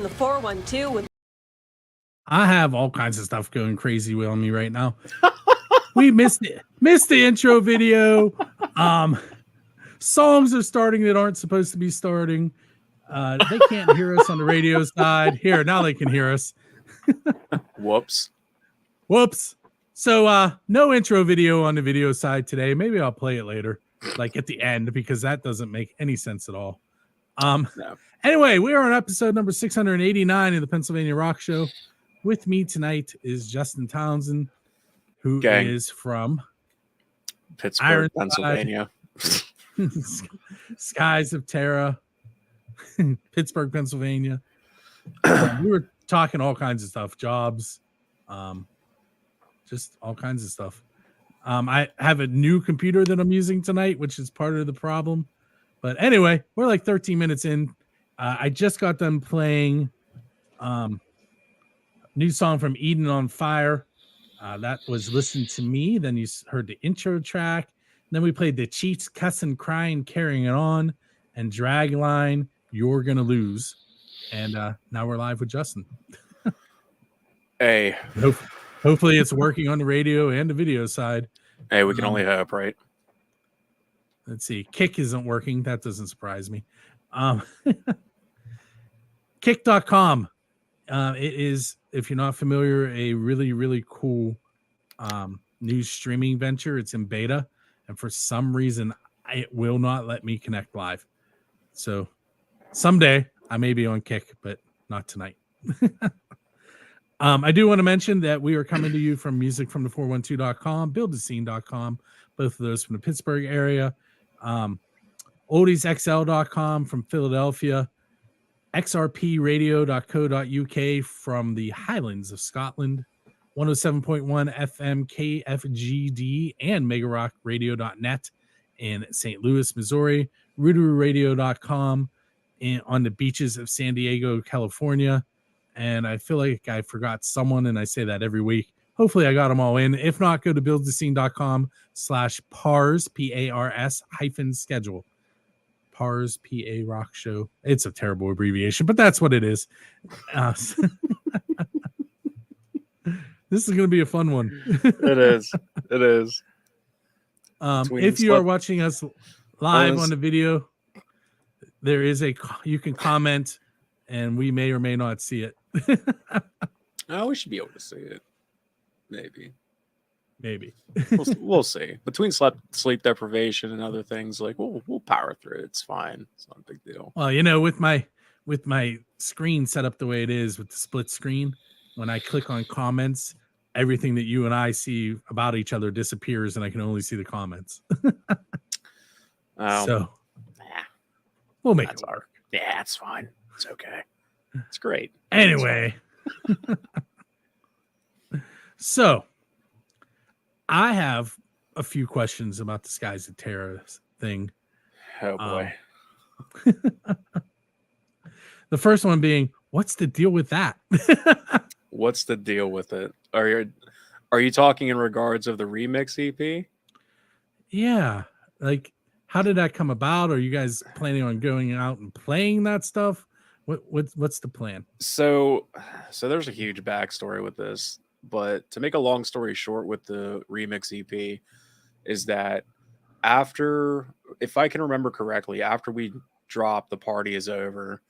from the 412 with I have all kinds of stuff going crazy on me right now. We missed the intro video. Songs are starting that aren't supposed to be starting. They can't hear us on the radio side. Here, now they can hear us. Whoops. So no intro video on the video side today. Maybe I'll play it later, like at the end, because that doesn't make any sense at all. No. Anyway, we are on episode number 689 of the Pennsylvania Rock Show. With me tonight is Justin Townsend, who is from Pittsburgh, Ironside, Pennsylvania. Skies of Terra, Pittsburgh, Pennsylvania. We were talking all kinds of stuff, jobs, just all kinds of stuff. I have a new computer that I'm using tonight, which is part of the problem. But anyway, we're like 13 minutes in. I just got done playing new song from Eden on Fire. That was Listen to Me. Then you heard the intro track. Then we played the Cheats, Cussin' Crying, Carrying It On, and Dragline, You're Gonna Lose. And now we're live with Justin. Hey. Hopefully it's working on the radio and the video side. Hey, we can only hope, right? Let's see. Kick isn't working. That doesn't surprise me. Kick.com. It is, if you're not familiar, a really, really cool new streaming venture. It's in beta. And for some reason, it will not let me connect live. So someday I may be on Kick, but not tonight. I do want to mention that we are coming to you from musicfromthe412.com, buildthescene.com, both of those from the Pittsburgh area, oldiesxl.com from Philadelphia, xrpradio.co.uk from the Highlands of Scotland, 107.1 FM KFGD and megarockradio.net in St. Louis, Missouri, rooterooradio.com on the beaches of San Diego, California. And I feel like I forgot someone, and I say that every week. Hopefully I got them all in. If not, go to buildthescene.com/PARS, PARS -schedule. PARS, PA Rock Show. It's a terrible abbreviation, but that's what it is. This is going to be a fun one. It is. If you are watching us live on the video, there is you can comment, and we may or may not see it. Oh, we should be able to see it. Maybe. We'll see. Between sleep deprivation and other things, like we'll power through it. It's fine. It's not a big deal. Well, with my screen set up the way it is with the split screen, when I click on comments, everything that you and I see about each other disappears, and I can only see the comments. So we'll make it work. Yeah, it's fine. It's okay. It's great. Anyway. So I have a few questions about the Skies of Terra thing. Oh boy. The first one being, what's the deal with that? What's the deal with it? Are you talking in regards of the remix EP? Yeah. Like, how did that come about? Are you guys planning on going out and playing that stuff? What's the plan? So there's a huge backstory with this, but to make a long story short with the remix EP is that after, if I can remember correctly, after we dropped The Party Is Over,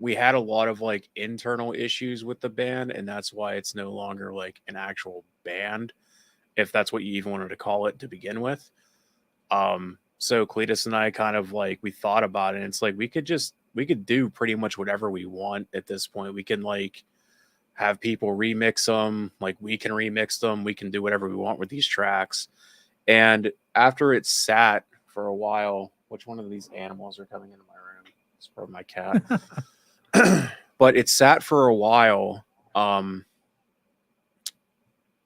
we had a lot of like internal issues with the band, and that's why it's no longer like an actual band, if that's what you even wanted to call it to begin with. So Cletus and I kind of like, we thought about it, and it's like we could do pretty much whatever we want at this point. We can like have people remix them, like we can remix them, we can do whatever we want with these tracks. And after it sat for a while, which one of these animals are coming into my room? It's probably my cat. But it sat for a while,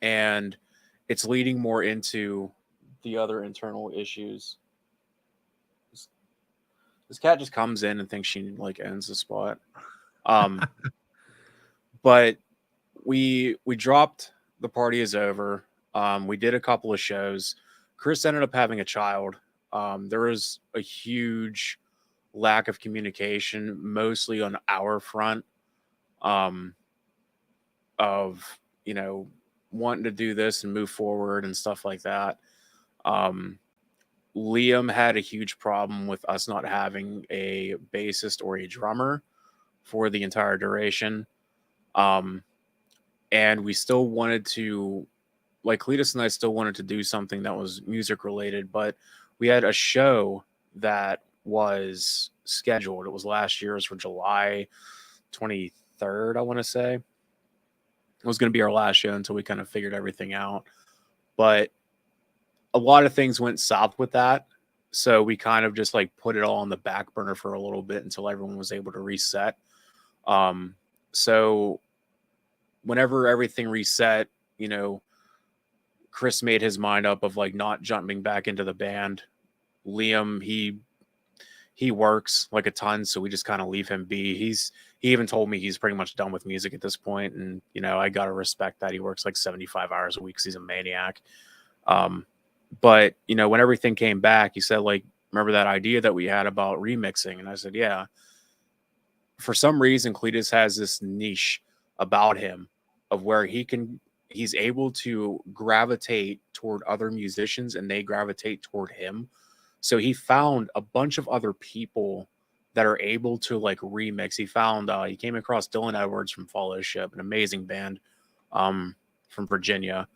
and it's leading more into the other internal issues. This cat just comes in and thinks she like owns the spot. But we dropped The Party Is Over. We did a couple of shows. Chris ended up having a child. There was a huge lack of communication, mostly on our front, of, you know, wanting to do this and move forward and stuff like that. Liam had a huge problem with us not having a bassist or a drummer for the entire duration. And we still wanted to, like, Cletus and I still wanted to do something that was music related, but we had a show that was scheduled. It was last year. It was for July 23rd, I want to say. It was going to be our last show until we kind of figured everything out. But a lot of things went south with that. So we kind of just like put it all on the back burner for a little bit until everyone was able to reset. So whenever everything reset, you know, Chris made his mind up of like not jumping back into the band. Liam, he works like a ton, so we just kind of leave him be. He even told me he's pretty much done with music at this point, and you know, I gotta respect that. He works like 75 hours a week, so he's a maniac. But you know, when everything came back, he said, like, remember that idea that we had about remixing? And I said, yeah. For some reason, Cletus has this niche about him of where he's able to gravitate toward other musicians and they gravitate toward him. So he found a bunch of other people that are able to like remix. He came across Dylan Edwards from Fellowship, an amazing band from Virginia.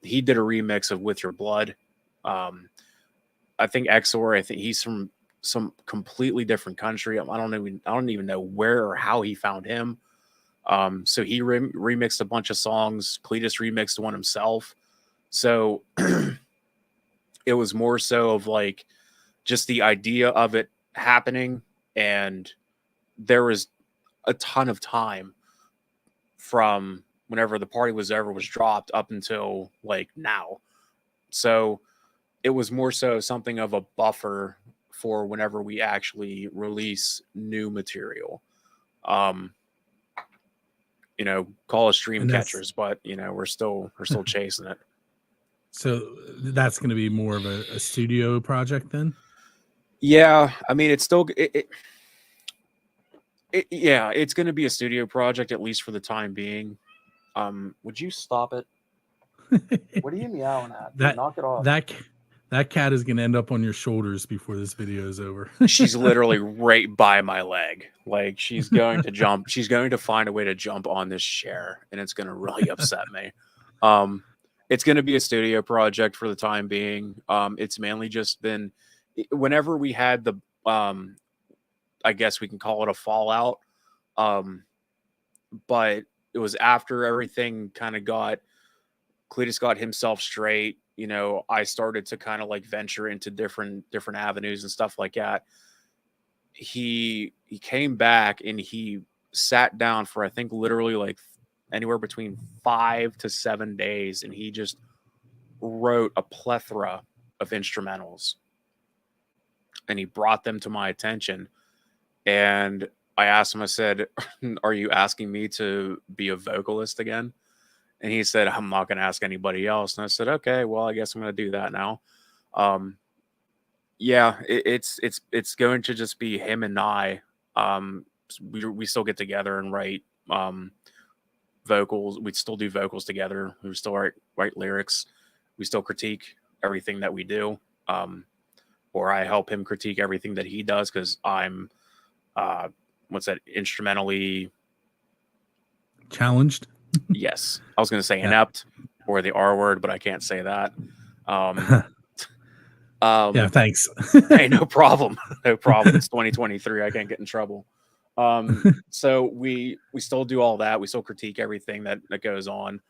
He did a remix of With Your Blood. I think Exor, I think he's from some completely different country. I don't even know where or how he found him. So he remixed a bunch of songs. Cletus remixed one himself. So it was more so of like just the idea of it happening. And there was a ton of time from whenever the party was over was dropped up until like now. So it was more so something of a buffer for whenever we actually release new material. You know, call us stream catchers, but you know, we're still chasing it. So that's going to be more of a studio project then? Yeah. I mean, it's still, yeah, it's going to be a studio project, at least for the time being. Would you stop it? What are you meowing at? Knock it off. That cat is going to end up on your shoulders before this video is over. She's literally right by my leg. Like she's going to jump. She's going to find a way to jump on this chair, and it's going to really upset me. It's going to be a studio project for the time being. It's mainly just been whenever we had the, I guess we can call it a fallout. But it was after everything kind of Cletus got himself straight. You know, I started to kind of like venture into different avenues and stuff like that. He came back and he sat down for, I think, literally like anywhere between 5 to 7 days. And he just wrote a plethora of instrumentals and he brought them to my attention. And I asked him, I said, are you asking me to be a vocalist again? And he said, I'm not going to ask anybody else. And I said, okay, well, I guess I'm going to do that now. Yeah, it's going to just be him and I. We still get together and write vocals. We still do vocals together. We still write lyrics. We still critique everything that we do. Or I help him critique everything that he does because I'm, instrumentally challenged. Yes. I was going to say inept or the R word, but I can't say that. Yeah, thanks. Hey, no problem. No problem. It's 2023. I can't get in trouble. So we still do all that. We still critique everything that goes on.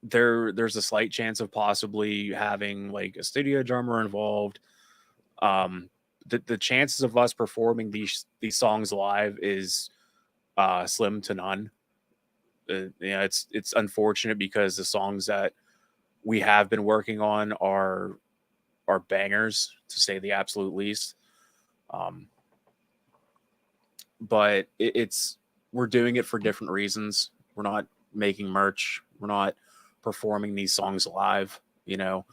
There's a slight chance of possibly having like a studio drummer involved. The chances of us performing these songs live is slim to none. It's unfortunate because the songs that we have been working on are bangers, to say the absolute least. But we're doing it for different reasons. We're not making merch. We're not performing these songs live, you know.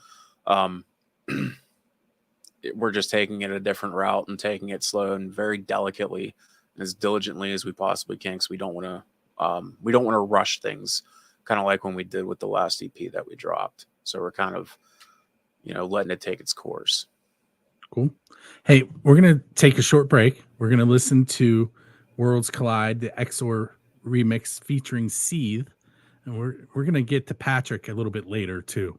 we're just taking it a different route and taking it slow and very delicately, as diligently as we possibly can, because we don't want to rush things, kind of like when we did with the last EP that we dropped. So we're kind of, letting it take its course. Cool. Hey, we're going to take a short break. We're going to listen to Worlds Collide, the XOR remix featuring Seethe. And we're going to get to Patrick a little bit later too.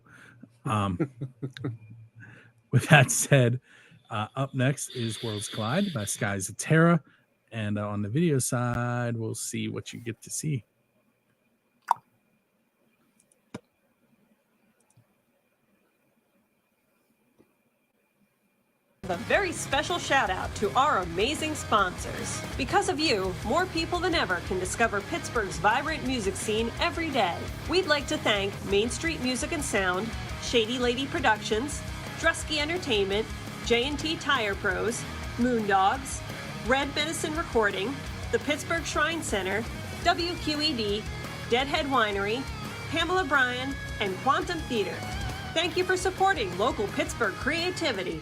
With that said, up next is Worlds Collide by Skies of Terra. And on the video side, we'll see what you get to see. A very special shout out to our amazing sponsors. Because of you, more people than ever can discover Pittsburgh's vibrant music scene every day. We'd like to thank Main Street Music and Sound, Shady Lady Productions, Drusky Entertainment, J&T Tire Pros, Moondogs, Red Medicine Recording, the Pittsburgh Shrine Center, WQED, Deadhead Winery, Pamela Bryan, and Quantum Theater. Thank you for supporting local Pittsburgh creativity.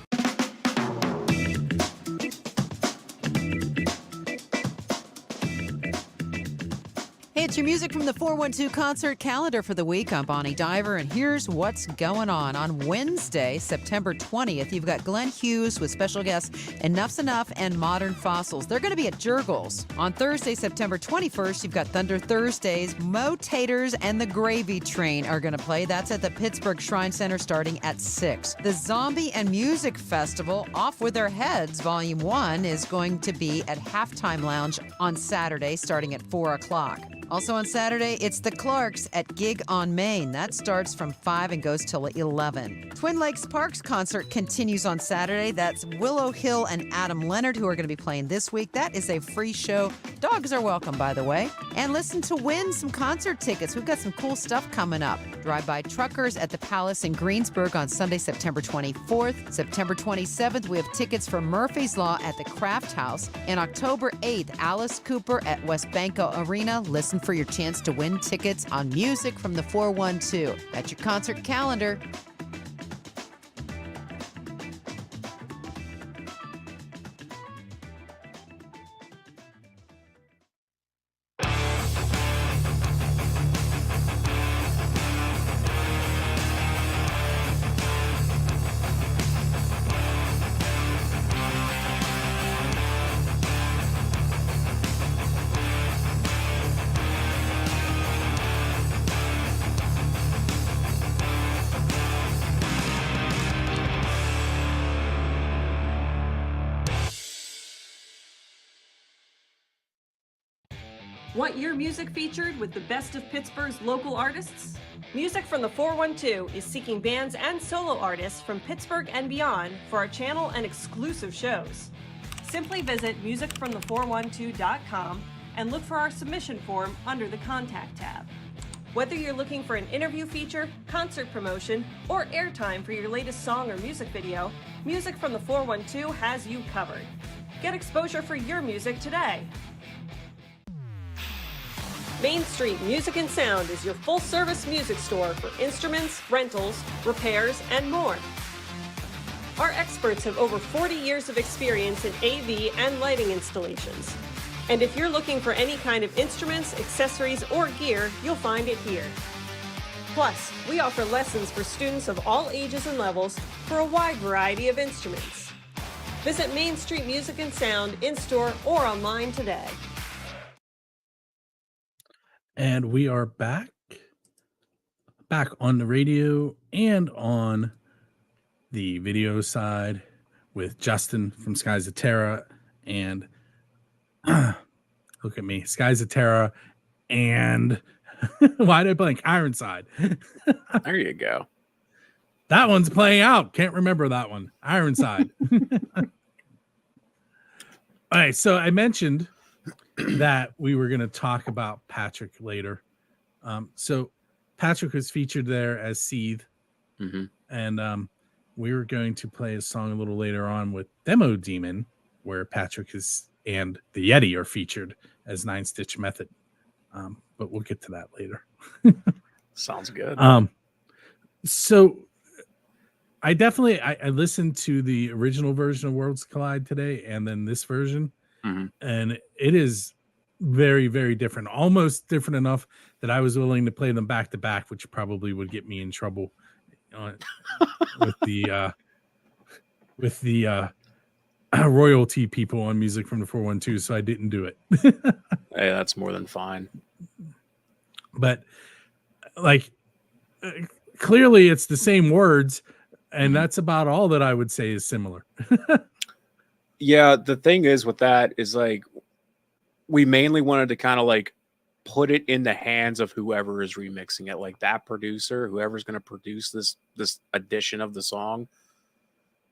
Hey, it's your music from the 412 concert calendar for the week. I'm Bonnie Diver, and here's what's going on. On Wednesday, September 20th, you've got Glenn Hughes with special guests Enough's Enough and Modern Fossils. They're going to be at Jurgles. On Thursday, September 21st, you've got Thunder Thursdays. Mo Taters and the Gravy Train are going to play. That's at the Pittsburgh Shrine Center starting at 6. The Zombie and Music Festival, Off With Their Heads, Volume 1, is going to be at Halftime Lounge on Saturday starting at 4 o'clock. Also on Saturday, it's the Clarks at Gig on Main. That starts from 5 and goes till 11. Twin Lakes Parks concert continues on Saturday. That's Willow Hill and Adam Leonard who are going to be playing this week. That is a free show. Dogs are welcome, by the way. And listen to win some concert tickets. We've got some cool stuff coming up. Drive-by Truckers at the Palace in Greensburg on Sunday, September 24th. September 27th, we have tickets for Murphy's Law at the Craft House. And October 8th, Alice Cooper at West Banco Arena. Listen for your chance to win tickets on Music from the 412. That's your concert calendar. Want your music featured with the best of Pittsburgh's local artists? Music from the 412 is seeking bands and solo artists from Pittsburgh and beyond for our channel and exclusive shows. Simply visit musicfromthe412.com and look for our submission form under the Contact tab. Whether you're looking for an interview feature, concert promotion, or airtime for your latest song or music video, Music from the 412 has you covered. Get exposure for your music today. Main Street Music and Sound is your full-service music store for instruments, rentals, repairs, and more. Our experts have over 40 years of experience in AV and lighting installations. And if you're looking for any kind of instruments, accessories, or gear, you'll find it here. Plus, we offer lessons for students of all ages and levels for a wide variety of instruments. Visit Main Street Music and Sound in-store or online today. And we are back on the radio and on the video side with Justin from Skies of Terra and look at me, Skies of Terra and why did I blank? Ironside. There you go. That one's playing out. Can't remember that one. Ironside. All right, so I mentioned that we were going to talk about Patrick later. So Patrick was featured there as Seethe. Mm-hmm. And we were going to play a song a little later on with Demo Demon, where Patrick is and the Yeti are featured as 9 Stitch Method. But we'll get to that later. Sounds good. So I definitely I listened to the original version of Worlds Collide today, and then this version, and it is very, very different. Almost different enough that I was willing to play them back to back, which probably would get me in trouble with the royalty people on Music from the 412. So I didn't do it. Hey, that's more than fine. But like, clearly, it's the same words. And that's about all that I would say is similar. Yeah, the thing is with that is like we mainly wanted to kind of like put it in the hands of whoever is remixing it, like that producer, whoever's going to produce this edition of the song.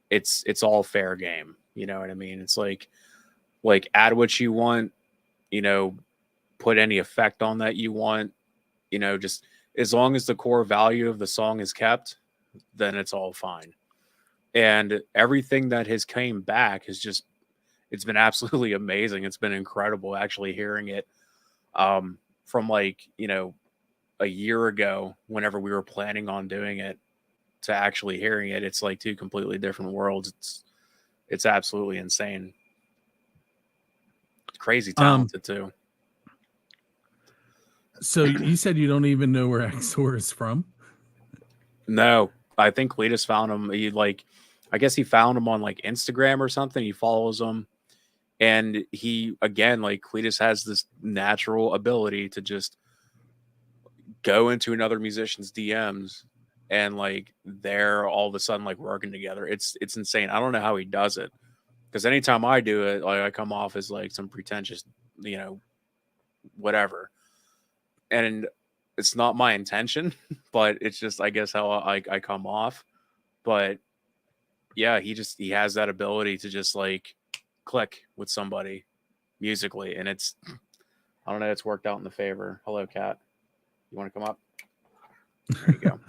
It's all fair game, you know what I mean? It's like add what you want, you know, put any effect on that you want, you know, just as long as the core value of the song is kept, then it's all fine. And everything that has came back has just, it's been absolutely amazing. It's been incredible actually hearing it from like, you know, a year ago, whenever we were planning on doing it, to actually hearing it. It's like two completely different worlds. It's absolutely insane. Crazy talented too. So you said you don't even know where XOR is from? No, I think Cletus found him. I guess he found him on like Instagram or something. He follows him, and he, again, like Cletus has this natural ability to just go into another musician's DMs and like they're all of a sudden like working together. It's insane. I don't know how he does it, because anytime I do it, like I come off as like some pretentious, you know, whatever, and it's not my intention, but it's just, I guess, how I come off. But yeah, he has that ability to just like click with somebody musically, and it's, I don't know, it's worked out in the favor. Hello, Cat. You want to come up? There you go.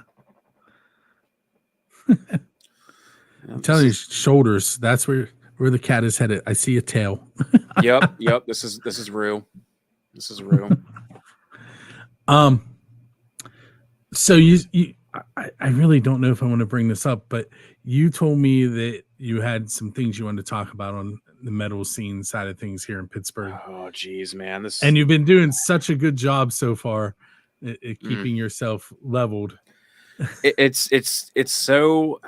I'm telling you, shoulders. That's where the cat is headed. I see a tail. Yep. This is Rue. This is Rue. So I really don't know if I want to bring this up, but you told me that you had some things you wanted to talk about on the metal scene side of things here in Pittsburgh. Oh, geez, man. And you've been doing such a good job so far at keeping yourself leveled. It's so,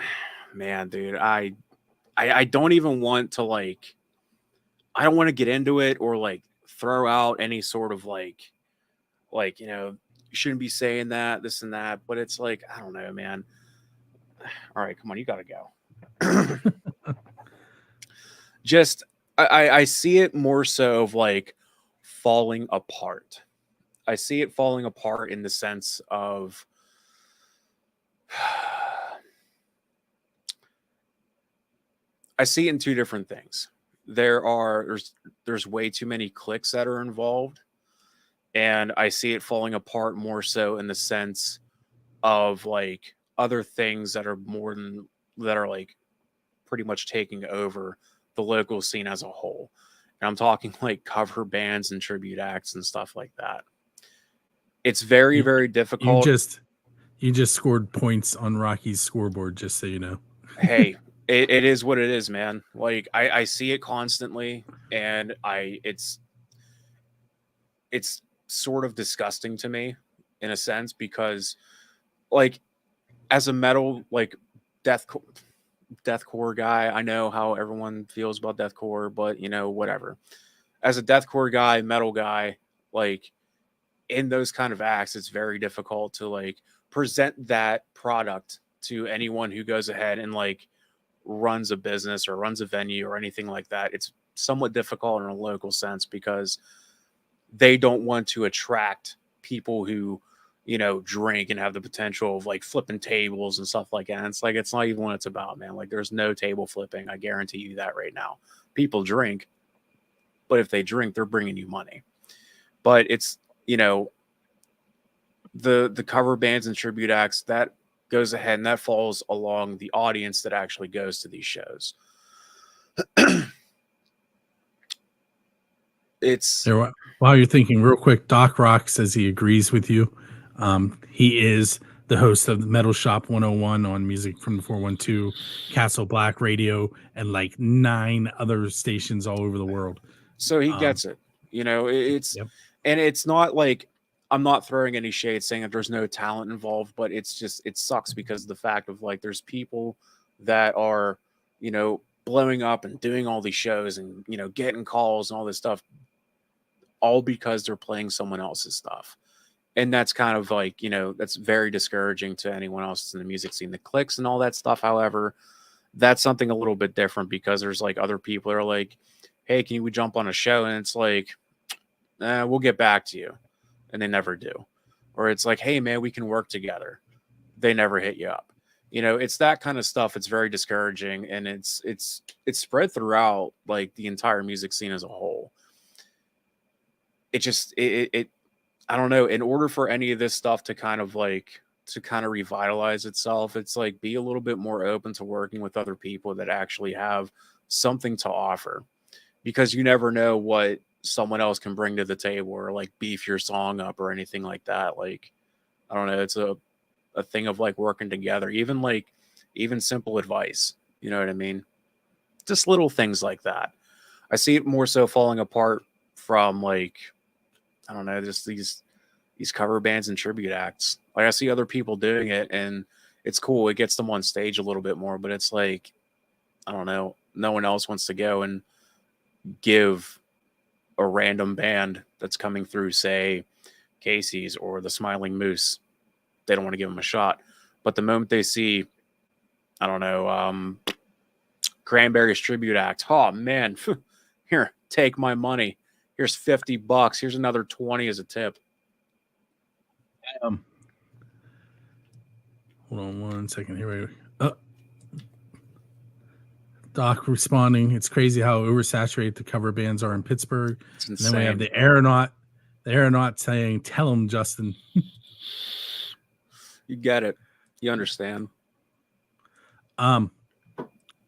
man, dude, I don't even want to like, I don't want to get into it or like throw out any sort of like, you know, you shouldn't be saying that, this and that, but it's like, I don't know, man. All right, come on, you gotta go. Just, I see it more so of like falling apart. I see it falling apart in the sense of, I see it in two different things. There's way too many clicks that are involved, and I see it falling apart more so in the sense of like other things that are like pretty much taking over the local scene as a whole. And I'm talking like cover bands and tribute acts and stuff like that. It's very, very difficult. You just scored points on Rocky's scoreboard, just so you know. Hey, it is what it is, man. Like I see it constantly, and it's sort of disgusting to me in a sense, because like as a metal, like deathcore guy, I know how everyone feels about deathcore, but you know, whatever. As a deathcore guy, metal guy, like in those kind of acts, it's very difficult to like present that product to anyone who goes ahead and like runs a business or runs a venue or anything like that. It's somewhat difficult in a local sense because they don't want to attract people who, you know, drink and have the potential of like flipping tables and stuff like that. And it's like, it's not even what it's about, man. Like there's no table flipping. I guarantee you that right now. People drink, but if they drink, they're bringing you money. But it's, you know, the cover bands and tribute acts, that goes ahead and that falls along the audience that actually goes to these shows. It's while you're thinking real quick, Doc Rock says he agrees with you. He is the host of Metal Shop 101 on Music from the 412, Castle Black Radio, and like 9 other stations all over the world. So he gets it. You know, it's and it's not like I'm not throwing any shade saying that there's no talent involved, but it's just it sucks because of the fact of like there's people that are, you know, blowing up and doing all these shows and, you know, getting calls and all this stuff, all because they're playing someone else's stuff. And that's kind of like, you know, that's very discouraging to anyone else in the music scene. The clicks and all that stuff, however, that's something a little bit different because there's like other people that are like, hey, can we jump on a show? And it's like, we'll get back to you. And they never do. Or it's like, hey, man, we can work together. They never hit you up. You know, it's that kind of stuff. It's very discouraging. And it's spread throughout like the entire music scene as a whole. It just, I don't know. In order for any of this stuff to kind of revitalize itself, it's like be a little bit more open to working with other people that actually have something to offer. Because you never know what someone else can bring to the table or like beef your song up or anything like that. Like, I don't know. It's a thing of like working together, even simple advice. You know what I mean? Just little things like that. I see it more so falling apart from like, I don't know, just these cover bands and tribute acts. Like I see other people doing it and it's cool. It gets them on stage a little bit more, but it's like, I don't know. No one else wants to go and give a random band that's coming through, say Casey's or the Smiling Moose. They don't want to give them a shot. But the moment they see, I don't know, Cranberries tribute act, oh man, here, take my money. Here's $50. Here's another 20 as a tip. Hold on one second here. Doc responding. It's crazy how oversaturated the cover bands are in Pittsburgh. And then we have the aeronaut saying, "Tell him, Justin." You get it. You understand.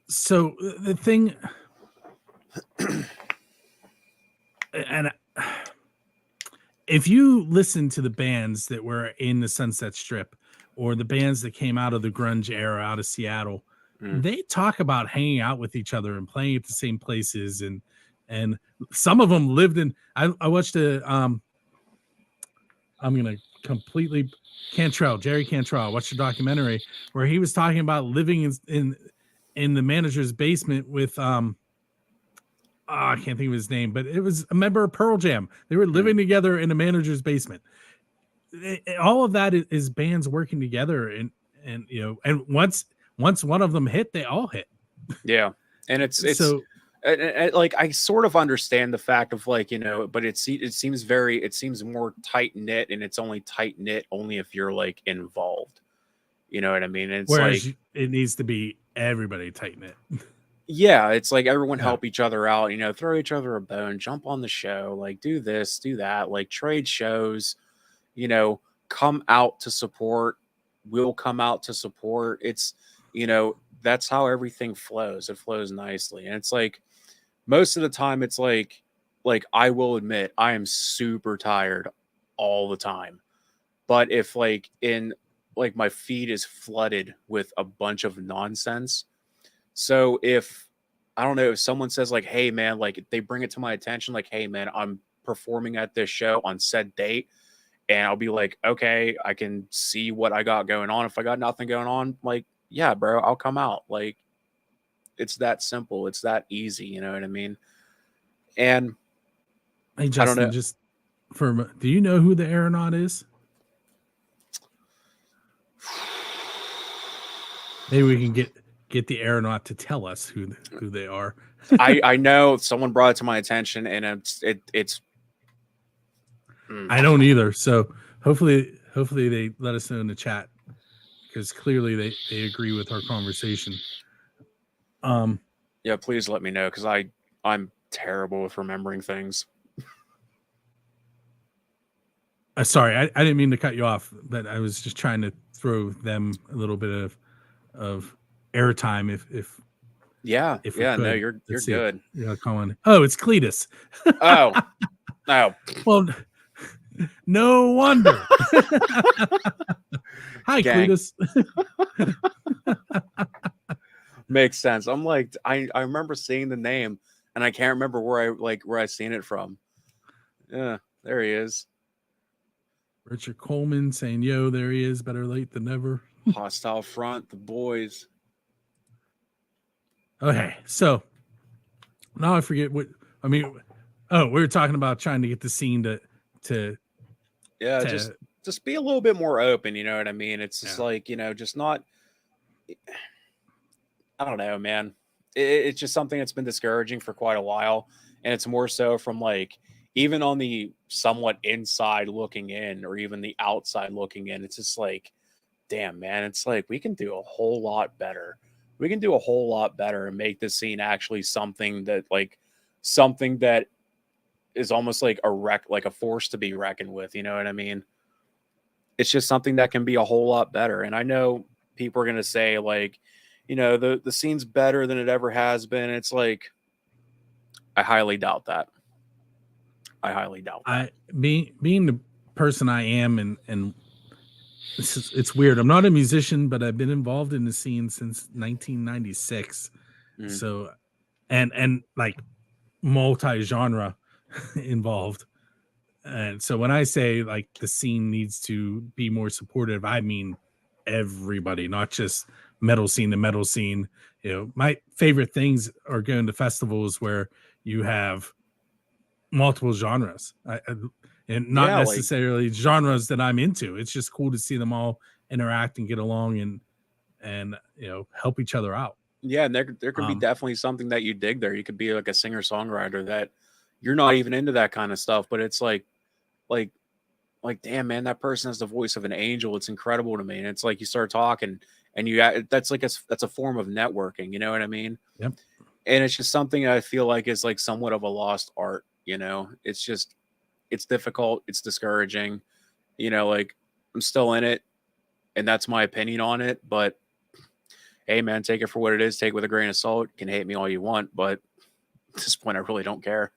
So the thing, and if you listen to the bands that were in the Sunset Strip or the bands that came out of the grunge era out of Seattle, they talk about hanging out with each other and playing at the same places. And some of them lived in, I watched I'm going to completely Jerry Cantrell. I watched a documentary where he was talking about living in the manager's basement with, I can't think of his name, but it was a member of Pearl Jam. They were living together in a manager's basement. All of that is bands working together, and you know, and once one of them hit, they all hit. Yeah, and it's so like I sort of understand the fact of like, you know, but it seems more tight knit, and it's only tight knit only if you're like involved. You know what I mean? It's whereas like it needs to be everybody tight knit. Yeah, it's like everyone help each other out, you know, throw each other a bone, jump on the show, like do this, do that, like trade shows, you know, come out to support, we'll come out to support. It's, you know, that's how everything flows. It flows nicely. And it's like most of the time it's like I will admit I am super tired all the time. But if like my feed is flooded with a bunch of nonsense. So if, I don't know, if someone says like, hey man, like they bring it to my attention, like, hey man, I'm performing at this show on said date. And I'll be like, okay, I can see what I got going on. If I got nothing going on, like, yeah, bro, I'll come out. Like, it's that simple. It's that easy. You know what I mean? And hey, Justin, I don't know. Do you know who the aeronaut is? Maybe we can get the aeronaut to tell us who they are. I know someone brought it to my attention, and it's I don't either. So hopefully they let us know in the chat, because clearly they agree with our conversation. Yeah, please let me know, because I'm terrible with remembering things. Sorry, I didn't mean to cut you off, but I was just trying to throw them a little bit of airtime if yeah, no, you're good. Yeah, Colin. Oh, it's Cletus. Oh. Well, No wonder. Hi, Gang. Cletus. Makes sense. I'm like, I remember seeing the name, and I can't remember where I seen it from. Yeah, there he is. Richard Coleman saying, "Yo, there he is. Better late than never." Hostile Front, the boys. Okay, so now I forget what I mean. Oh, we were talking about trying to get the scene to just be a little bit more open. You know what I mean? It's just like, just not. I don't know, man. It's just something that's been discouraging for quite a while, and it's more so from like even on the somewhat inside looking in, or even the outside looking in. It's just like, damn, man. It's like we can do a whole lot better. We can do a whole lot better and make this scene actually something that is almost like a force to be reckoned with. You know what I mean? It's just something that can be a whole lot better. And I know people are going to say like, the scene's better than it ever has been. It's like, I highly doubt that. Being the person I am, and it's weird. I'm not a musician, but I've been involved in the scene since 1996. So, and like multi-genre involved. And so when I say like the scene needs to be more supportive, I mean everybody, not just metal scene to metal scene. My favorite things are going to festivals where you have multiple genres, and not necessarily genres that I'm into. It's just cool to see them all interact and get along and help each other out. Yeah, and there could be definitely something that you dig there. You could be like a singer-songwriter that you're not even into that kind of stuff, but it's like damn, man, that person has the voice of an angel. It's incredible to me. And it's like you start talking and that's a form of networking, you know what I mean? Yep. And it's just something I feel like is like somewhat of a lost art, it's difficult, it's discouraging, like I'm still in it, and that's my opinion on it, but hey, man, take it for what it is. Take it with a grain of salt. You can hate me all you want, but at this point, I really don't care.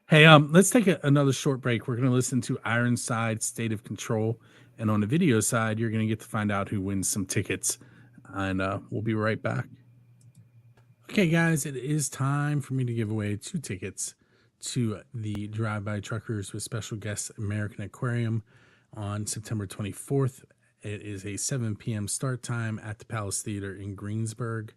Hey, let's take another short break. We're going to listen to Ironside, State of Control. And on the video side, you're going to get to find out who wins some tickets. And we'll be right back. Okay, guys, it is time for me to give away 2 tickets to the Drive-By Truckers with special guest American Aquarium on September 24th. It is a 7 p.m. start time at the Palace Theater in Greensburg.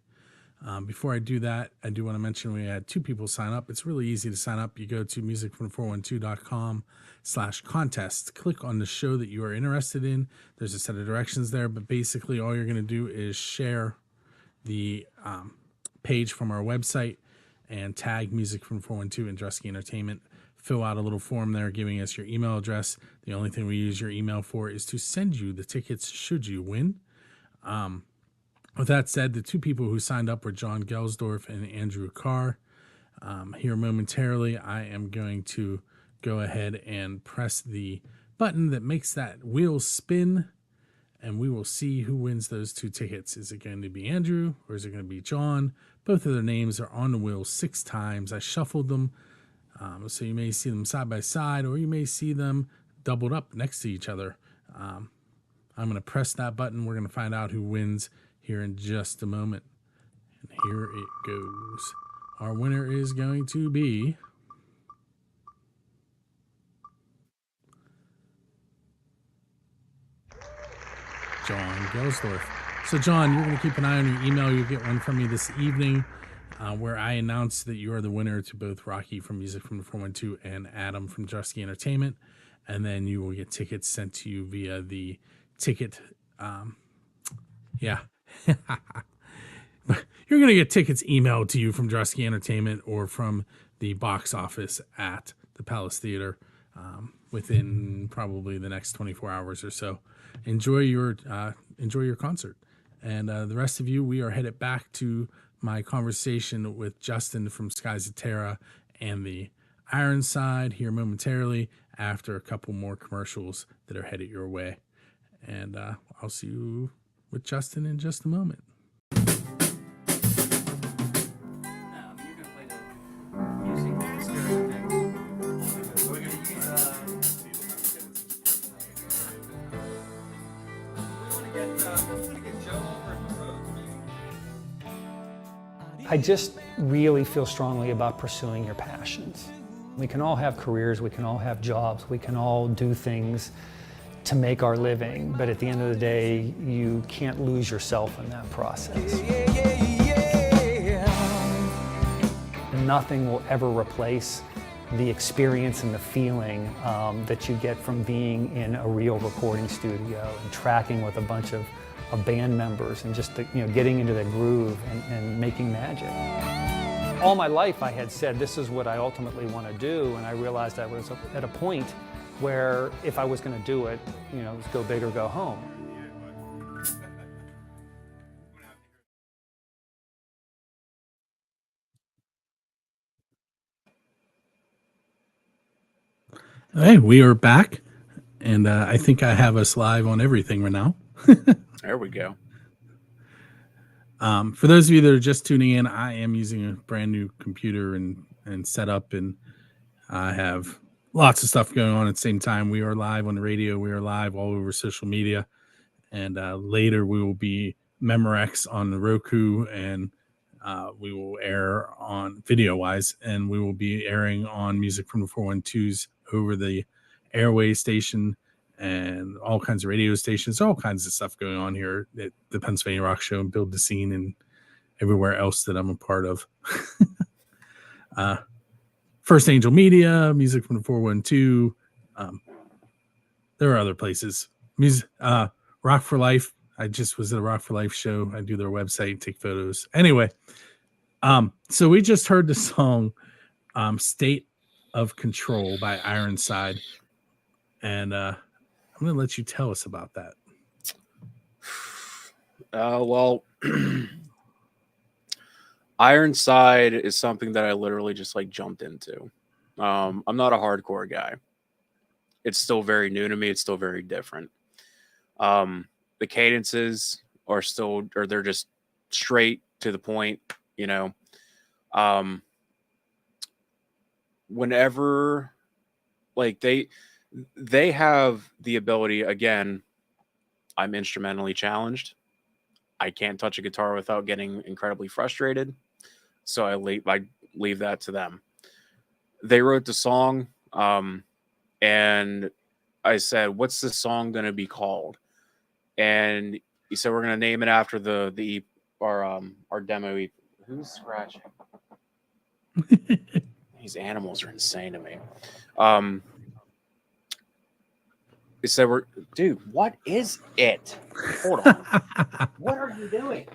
Before I do that, I do want to mention we had 2 people sign up. It's really easy to sign up. You go to musicfrom412.com/contest. Click on the show that you are interested in. There's a set of directions there, but basically all you're going to do is share the page from our website and tag Music from 412 and Drusky Entertainment. Fill out a little form there giving us your email address. The only thing we use your email for is to send you the tickets should you win. With that said, the 2 people who signed up were John Gelsdorf and Andrew Carr. Here momentarily, I am going to go ahead and press the button that makes that wheel spin, and we will see who wins those 2 tickets. Is it going to be Andrew or is it going to be John? Both of their names are on the wheel 6 times. I shuffled them, so you may see them side by side, or you may see them doubled up next to each other. I'm going to press that button. We're going to find out who wins here in just a moment. And here it goes. Our winner is going to be John Gelsdorf. So John, you're going to keep an eye on your email. You'll get one from me this evening where I announce that you are the winner to both Rocky from Music from the 412 and Adam from Drusky Entertainment. And then you will get tickets sent to you via the ticket. You're going to get tickets emailed to you from Drusky Entertainment or from the box office at the Palace Theater within probably the next 24 hours or so. Enjoy your concert. And the rest of you, we are headed back to my conversation with Justin from Skies of Terra and the Ironside here momentarily after a couple more commercials that are headed your way. And I'll see you with Justin in just a moment. You can play the music, the stereo thing. We're going to use I just really feel strongly about pursuing your passions. We can all have careers, we can all have jobs, we can all do things to make our living, but at the end of the day, you can't lose yourself in that process. Nothing will ever replace the experience and the feeling that you get from being in a real recording studio and tracking with a bunch of band members and just getting into the groove and making magic. All my life I had said this is what I ultimately want to do, and I realized I was at a point where if I was going to do it, it was go big or go home. Hey, we are back, and I think I have us live on everything right now. There we go. For those of you that are just tuning in, I am using a brand new computer and setup, and I have lots of stuff going on at the same time. We are live on the radio. We are live all over social media, and later we will be Memorex on the Roku, and we will air on video-wise, and we will be airing on Music from the 412s over the airway station and all kinds of radio stations, all kinds of stuff going on here at the Pennsylvania Rock Show and Build the Scene and everywhere else that I'm a part of. First Angel Media, Music from the 412. There are other places. Rock for Life. I just was at a Rock for Life show. I do their website, take photos. Anyway, so we just heard the song State of Control by Ironside. And I'm going to let you tell us about that. Well, Ironside is something that I literally just jumped into. I'm not a hardcore guy. It's still very new to me. It's still very different. The cadences are they're just straight to the point, whenever they have the ability, again, I'm instrumentally challenged. I can't touch a guitar without getting incredibly frustrated. So I leave that to them. They wrote the song, and I said, what's the song going to be called? And he said, we're going to name it after our demo EP. Who's scratching? These animals are insane to me. He said, dude, what is it? Hold on. What are you doing?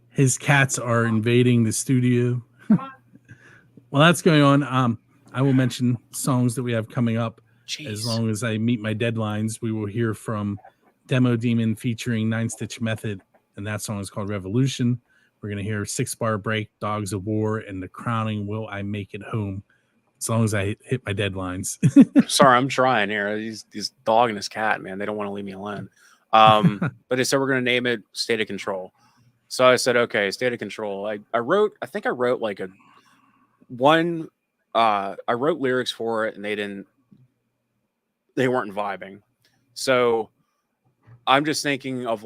His cats are invading the studio. Well, that's going on. I will mention songs that we have coming up. Jeez. As long as I meet my deadlines. We will hear from Demo Demon featuring 9 Stitch Method, and that song is called Revolution. We're going to hear 6 Bar Break, Dogs of War, and The Crowning Will I Make It Home. As long as I hit my deadlines. Sorry, I'm trying here. These dog and his cat, man, they don't want to leave me alone. But they said we're going to name it State of Control. So I said, okay, State of Control. I think I wrote I wrote lyrics for it, and they weren't vibing. So I'm just thinking of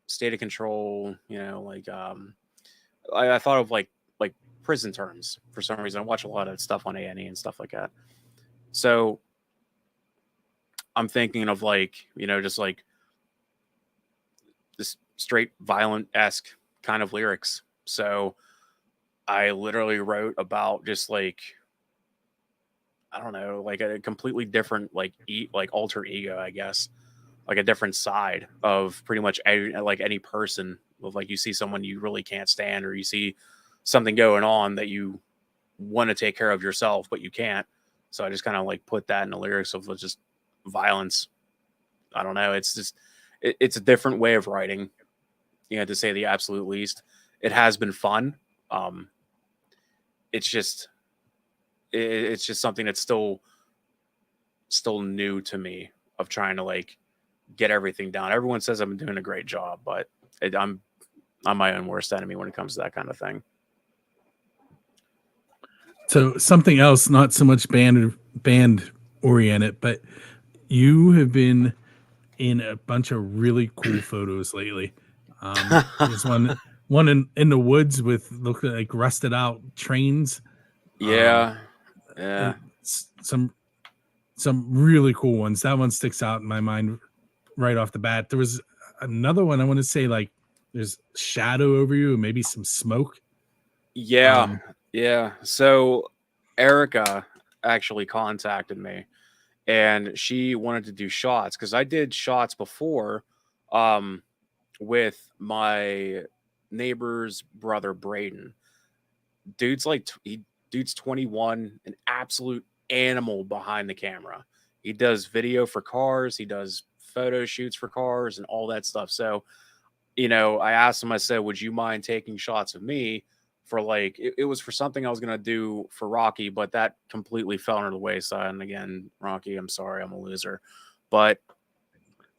State of Control, I thought of prison terms for some reason. I watch a lot of stuff on A&E and stuff like that. So I'm thinking of this straight violent-esque kind of lyrics. So I literally wrote about just I don't know, a completely different alter ego, I guess, a different side of pretty much any person. Of you see someone you really can't stand, or you see something going on that you want to take care of yourself, but you can't. So I just kind of put that in the lyrics of just violence. I don't know. It's just, it's a different way of writing, to say the absolute least. It has been fun. It's just something that's still new to me, of trying to get everything down. Everyone says I'm doing a great job, but I'm my own worst enemy when it comes to that kind of thing. So something else, not so much band oriented, but you have been in a bunch of really cool photos lately. There's one in the woods with look like rusted out trains. Yeah. Some really cool ones. That one sticks out in my mind right off the bat. There was another one I want to say, like there's shadow over you, maybe some smoke. Yeah. So Erica actually contacted me, and she wanted to do shots because I did shots before with my neighbor's brother Braden. Dude's 21, an absolute animal behind the camera. He does video for cars, he does photo shoots for cars and all that stuff. So, I asked him, I said, would you mind taking shots of me for like, it was for something I was going to do for Rocky, but that completely fell under the wayside. And again, Rocky, I'm sorry, I'm a loser, but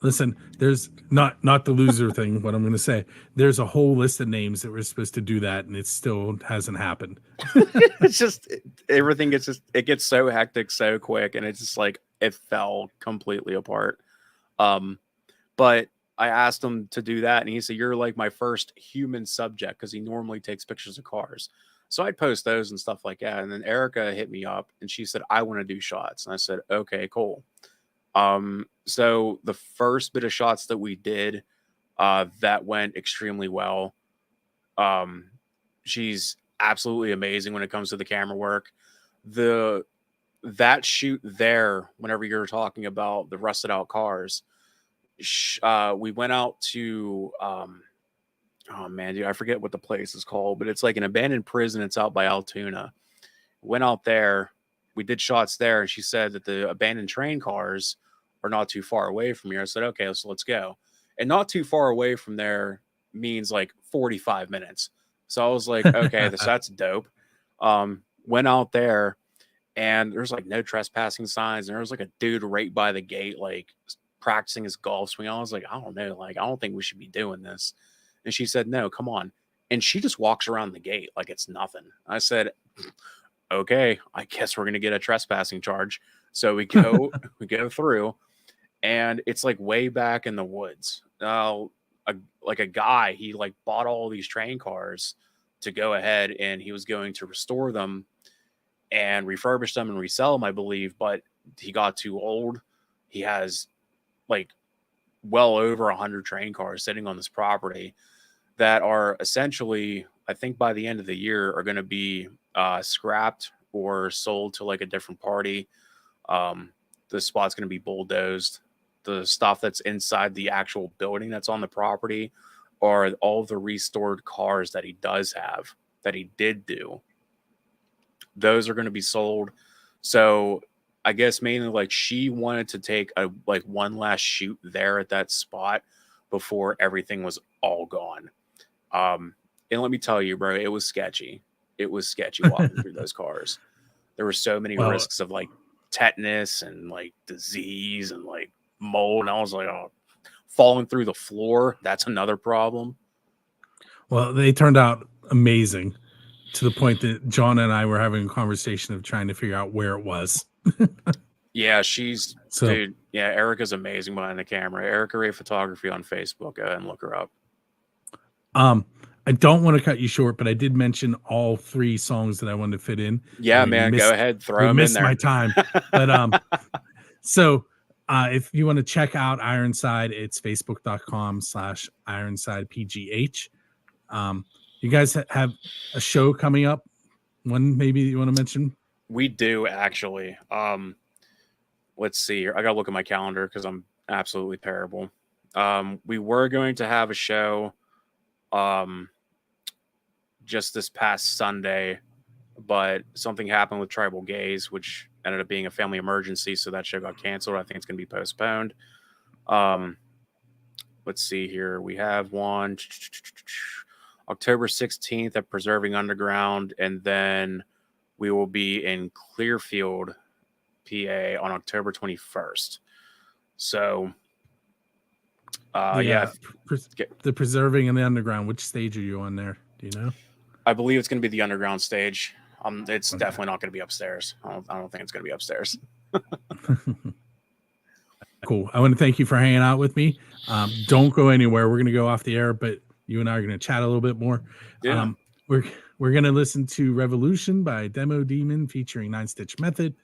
listen, there's not the loser thing. What I'm going to say, there's a whole list of names that were supposed to do that, and it still hasn't happened. It's just everything gets so hectic so quick, and it's just like it fell completely apart. But I asked him to do that, and he said, "You're like my first human subject," because he normally takes pictures of cars. So I'd post those and stuff like that. And then Erica hit me up, and she said, "I want to do shots," and I said, "Okay, cool." So the first bit of shots that we did, that went extremely well. She's absolutely amazing when it comes to the camera work. That shoot there, whenever you're talking about the rusted out cars, we went out to, oh man, dude, I forget what the place is called, but it's like an abandoned prison. It's out by Altoona. Went out there. We did shots there, and she said that the abandoned train cars are not too far away from here. I said, okay, so let's go. And not too far away from there means like 45 minutes. So I was like, okay, that's dope. Went out there, and there's like no trespassing signs. And there was like a dude right by the gate, like practicing his golf swing. I was like, I don't know. Like, I don't think we should be doing this. And she said, no, come on. And she just walks around the gate like it's nothing. I said, okay, I guess we're going to get a trespassing charge. So we go, we go through, and it's like way back in the woods. Like a guy, he like bought all these train cars to go ahead, and he was going to restore them and refurbish them and resell them, I believe. But he got too old. He has like well over 100 train cars sitting on this property that are essentially, I think by the end of the year, are going to be scrapped or sold to like a different party. The spot's going to be bulldozed. The stuff that's inside the actual building that's on the property are all the restored cars that he does have, that he did do. Those are going to be sold. So I guess mainly like she wanted to take one last shoot there at that spot before everything was all gone. And let me tell you, bro, it was sketchy. It was sketchy walking through those cars. There were so many risks of like tetanus and like disease and like mold. And I was like, oh, falling through the floor. That's another problem. Well, they turned out amazing to the point that John and I were having a conversation of trying to figure out where it was. Yeah, dude. Yeah, Erica's amazing behind the camera. Erica Ray Photography on Facebook. Go ahead and look her up. I don't want to cut you short, but I did mention all 3 songs that I wanted to fit in. Yeah, man, go ahead, throw them in there. My time, but so if you want to check out Ironside, it's facebook.com/IronsidePGH. You guys have a show coming up. One maybe you want to mention? We do actually. Let's see here. I gotta look at my calendar because I'm absolutely terrible. We were going to have a show just this past Sunday, but something happened with Tribal Gaze, which ended up being a family emergency, so that show got canceled. I think it's going to be postponed. Let's see here. We have one October 16th at Preserving Underground, and then we will be in Clearfield, PA on October 21st. So the Preserving and the Underground, which stage are you on there? Do you know? I believe it's going to be the underground stage. It's definitely not going to be upstairs. I don't think it's going to be upstairs. Cool. I want to thank you for hanging out with me. Don't go anywhere. We're going to go off the air, but you and I are going to chat a little bit more. Yeah. We're going to listen to Revolution by Demo Demon featuring 9-Stitch Method,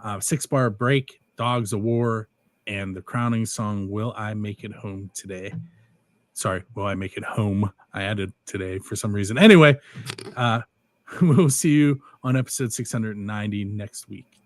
6-Bar Break, Dogs of War, and the crowning song, Will I Make It Home Today? Sorry, Will I Make It Home? I added today for some reason. Anyway, we'll see you on episode 690 next week.